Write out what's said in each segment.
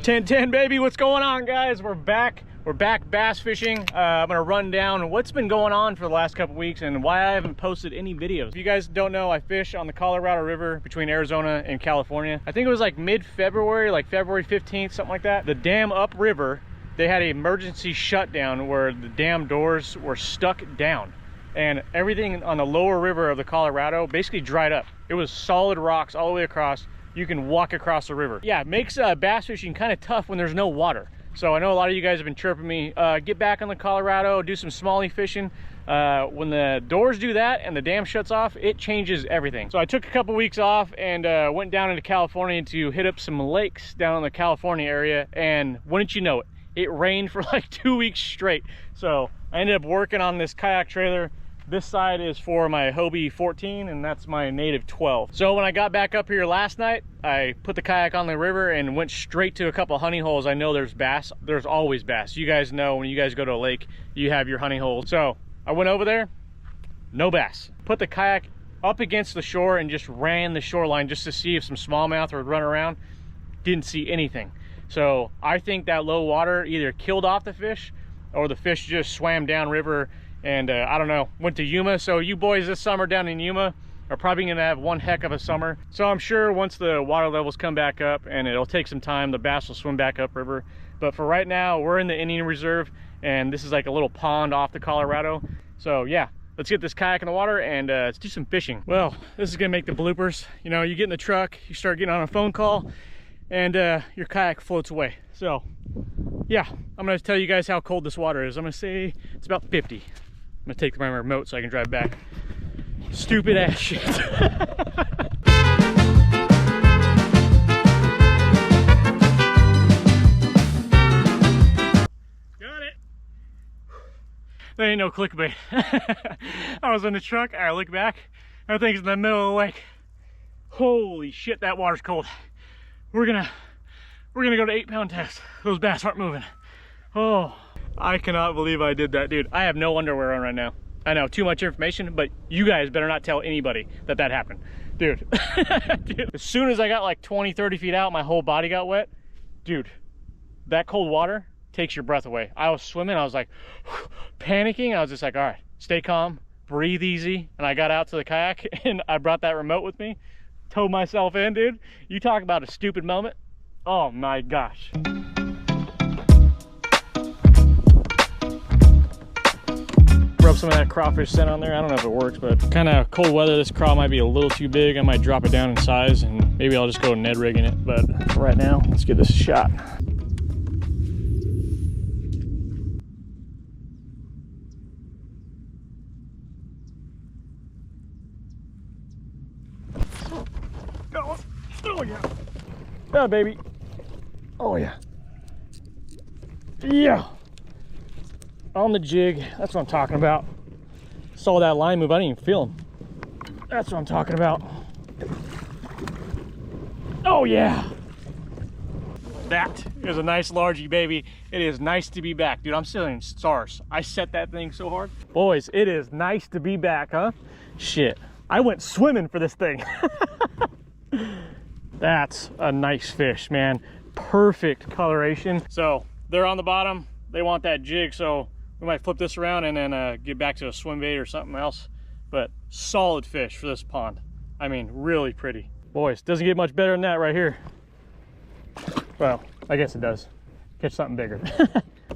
10-10 baby, what's going on, guys? We're back bass fishing. I'm gonna run down what's been going on for the last couple weeks and why I haven't posted any videos. If you guys don't know, I fish on the Colorado River between Arizona and California. I think it was like mid-February, like February 15th, something like that. The dam upriver, they had an emergency shutdown where the dam doors were stuck down and everything on the lower river of the Colorado basically dried up. It was solid rocks all the way across. You can walk across the river. Yeah, it makes bass fishing kind of tough when there's no water. So I know a lot of you guys have been chirping me, get back on the Colorado, do some smallie fishing. When the doors do that and the dam shuts off, it changes everything. So I took a couple weeks off and went down into California to hit up some lakes down in the California area. And wouldn't you know it, it rained for like 2 weeks straight. So I ended up working on this kayak trailer. This side is for my Hobie 14 and that's my native 12. So when I got back up here last night, I put the kayak on the river and went straight to a couple honey holes. I know there's bass. There's always bass. You guys know when you guys go to a lake, you have your honey holes. So I went over there, no bass. Put the kayak up against the shore and just ran the shoreline just to see if some smallmouth would run around. Didn't see anything. So I think that low water either killed off the fish or the fish just swam downriver. And I don't know, went to Yuma. So you boys this summer down in Yuma are probably gonna have one heck of a summer. So I'm sure once the water levels come back up, and it'll take some time, the bass will swim back upriver. But for right now, we're in the Indian Reserve and this is like a little pond off the Colorado. So yeah, let's get this kayak in the water and let's do some fishing. Well, this is gonna make the bloopers. You know, you get in the truck, you start getting on a phone call and your kayak floats away. So yeah, I'm gonna tell you guys how cold this water is. I'm gonna say it's about 50. I'm gonna take my remote so I can drive back. Stupid ass shit. Got it. That ain't no clickbait. I was in the truck, I look back, everything's in the middle of the lake. Holy shit, that water's cold. We're gonna go to 8-pound test. Those bass aren't moving. Oh. I cannot believe I did that, dude. I have no underwear on right now. I know, too much information, but you guys better not tell anybody that that happened. Dude, dude, as soon as I got like 20, 30 feet out, my whole body got wet. Dude, that cold water takes your breath away. I was swimming, I was like panicking. I was just like, all right, stay calm, breathe easy. And I got out to the kayak and I brought that remote with me, towed myself in, dude. You talk about a stupid moment. Oh my gosh. Rub some of that crawfish scent on there. I don't know if it works, but kind of cold weather, this craw might be a little too big. I might drop it down in size and maybe I'll just go Ned rigging it. But for right now, let's give this a shot. Oh yeah. Yeah, baby. Oh yeah. Yeah. On the jig, that's what I'm talking about. Saw that line move, I didn't even feel him. That's what I'm talking about. Oh yeah. That is a nice largie, baby. It is nice to be back. Dude, I'm still in stars. I set that thing so hard. Boys, it is nice to be back, huh? Shit, I went swimming for this thing. That's a nice fish, man. Perfect coloration. So they're on the bottom. They want that jig, so we might flip this around and then get back to a swim bait or something else. But solid fish for this pond. I mean, really pretty. Boys, doesn't get much better than that right here. Well, I guess it does. Catch something bigger.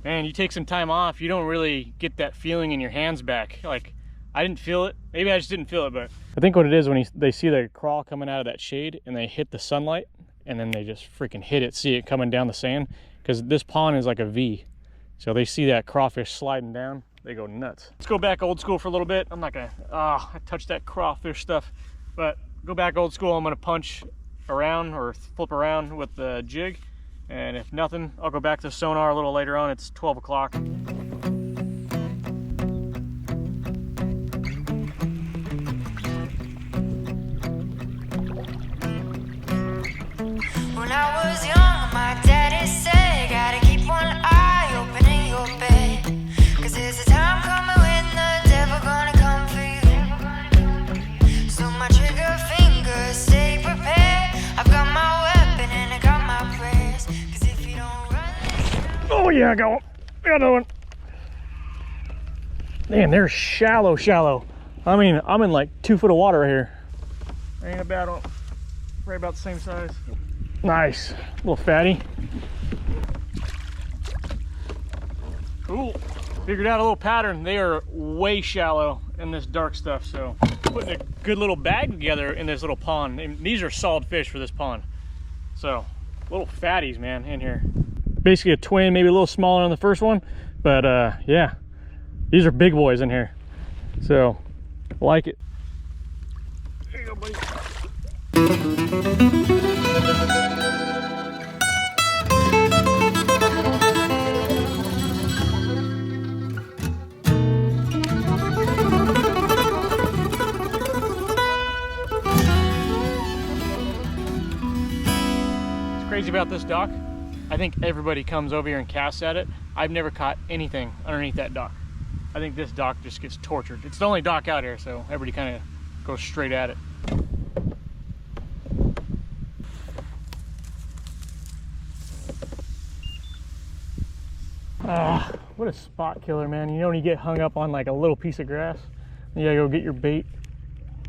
Man, you take some time off, you don't really get that feeling in your hands back. Like, I didn't feel it. Maybe I just didn't feel it, but I think what it is when they see the crawl coming out of that shade and they hit the sunlight and then they just freaking hit it, see it coming down the sand. Because this pond is like a V. So they see that crawfish sliding down, they go nuts. Let's go back old school for a little bit. I'm not gonna, I touched that crawfish stuff, but go back old school. I'm gonna punch around or flip around with the jig. And if nothing, I'll go back to sonar a little later on. It's 12 o'clock. When I was young, my daddy said, gotta keep one eye open in your bed, 'cause there's a time coming when the devil gonna come for you. So my trigger finger, stay prepared. I've got my weapon and I got my prayers, 'cause if you don't Oh yeah, I got one. I got another one. Man, they're shallow, shallow. I mean, I'm in like 2 foot of water right here. Ain't a bad one. Right about the same size. Nice, little fatty. Cool. Figured out a little pattern. They are way shallow in this dark stuff, so putting a good little bag together in this little pond. And these are solid fish for this pond. So, little fatties, man, in here. Basically a twin, maybe a little smaller on the first one, but yeah, these are big boys in here. So, I like it. There you go, buddy. Crazy about this dock, I think everybody comes over here and casts at it. I've never caught anything underneath that dock. I think this dock just gets tortured. It's the only dock out here, so everybody kind of goes straight at it. What a spot killer, man. You know when you get hung up on like a little piece of grass, you gotta go get your bait.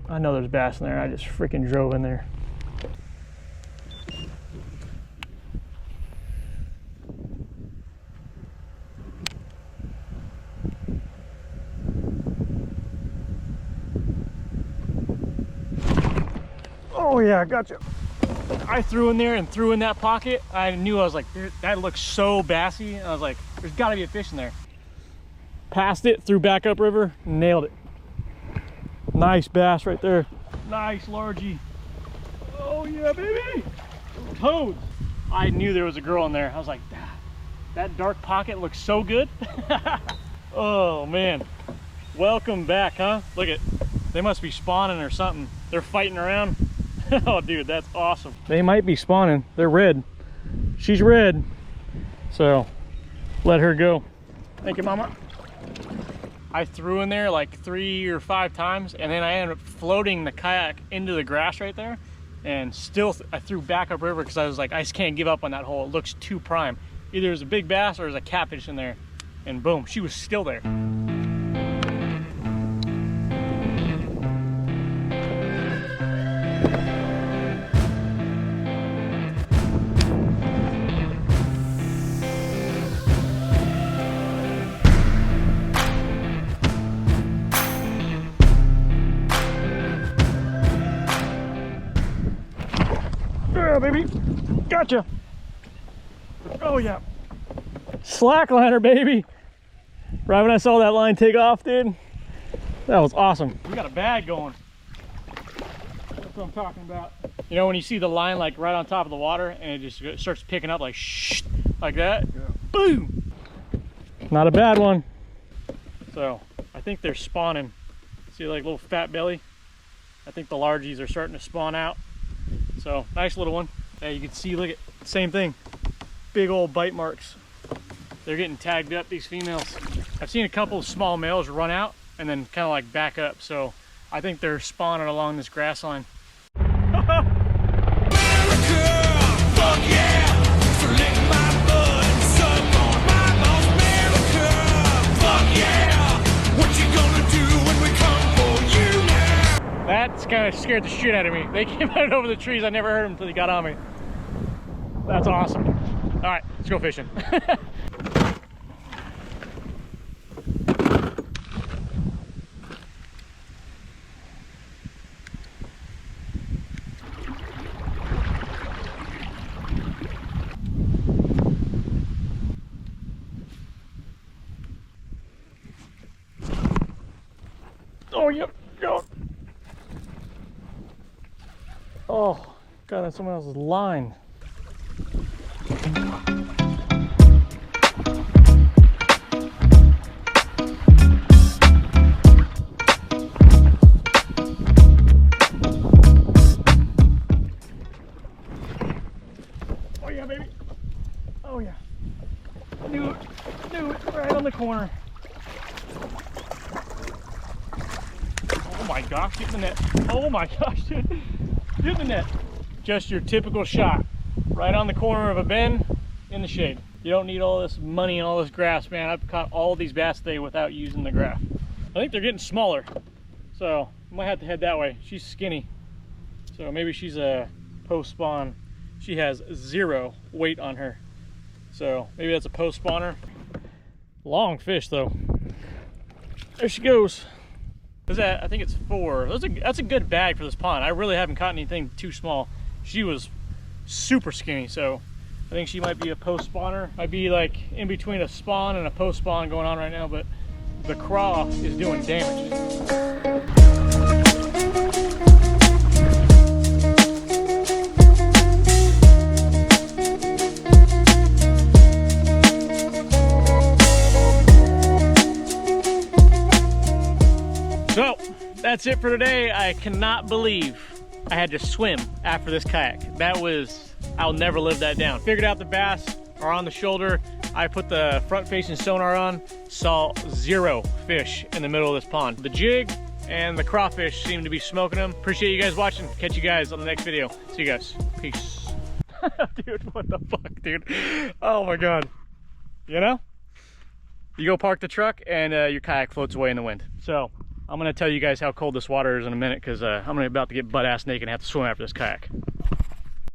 I know there's bass in there. I just freaking drove in there. Oh yeah, gotcha. I threw in there and threw in that pocket. I knew, I was like, that looks so bassy. I was like, there's gotta be a fish in there. Passed it, threw back upriver, nailed it. Nice bass right there. Nice largie. Oh yeah, baby. Toads. I knew there was a girl in there. I was like, that dark pocket looks so good. Oh man. Welcome back, huh? Look at, they must be spawning or something. They're fighting around. Oh dude, that's awesome. They might be spawning. They're red. She's red. So let her go. Thank you, mama. I threw in there like 3 or 5 times, and then I ended up floating the kayak into the grass right there, and still I threw back upriver because I was like, I just can't give up on that hole. It looks too prime. Either there's a big bass or there's a catfish in there, and boom, she was still there. Yeah, baby, gotcha. Oh yeah, slackliner, baby. Right when I saw that line take off, dude, that was awesome. We got a bag going. That's what I'm talking about. You know when you see the line like right on top of the water and it just starts picking up like shh, like that. Yeah. Boom. Not a bad one. So I think they're spawning. See, like little fat belly. I think the largies are starting to spawn out. So nice little one. Yeah, you can see, look at, same thing. Big old bite marks. They're getting tagged up, these females. I've seen a couple of small males run out and then kind of like back up. So I think they're spawning along this grass line. That's kind of scared the shit out of me. They came out over the trees. I never heard them until they got on me. That's awesome. All right, let's go fishing. Oh, yep, go. Oh, God, that's someone else's line. Oh, yeah, baby. Oh, yeah. Knew it, right on the corner. Oh, my gosh, get in the net. Oh, my gosh, dude. Get in the net. Just your typical shot. Right on the corner of a bend in the shade. You don't need all this money and all this grass, man. I've caught all these bass today without using the graph. I think they're getting smaller, so I might have to head that way. She's skinny, so maybe she's a post-spawn. She has 0 weight on her, so maybe that's a post-spawner. Long fish though. There she goes. I think it's 4. That's a good bag for this pond. I really haven't caught anything too small. She was super skinny, so I think she might be a post spawner. Might be like in between a spawn and a post spawn going on right now, but the craw is doing damage. So that's it for today. I cannot believe I had to swim after this kayak. I'll never live that down. Figured out the bass are on the shoulder. I put the front facing sonar on, saw 0 fish in the middle of this pond. The jig and the crawfish seem to be smoking them. Appreciate you guys watching. Catch you guys on the next video. See you guys. Peace. Dude, what the fuck, dude? Oh my God. You know? You go park the truck and your kayak floats away in the wind. So I'm gonna tell you guys how cold this water is in a minute, because I'm about to get butt ass naked and have to swim after this kayak.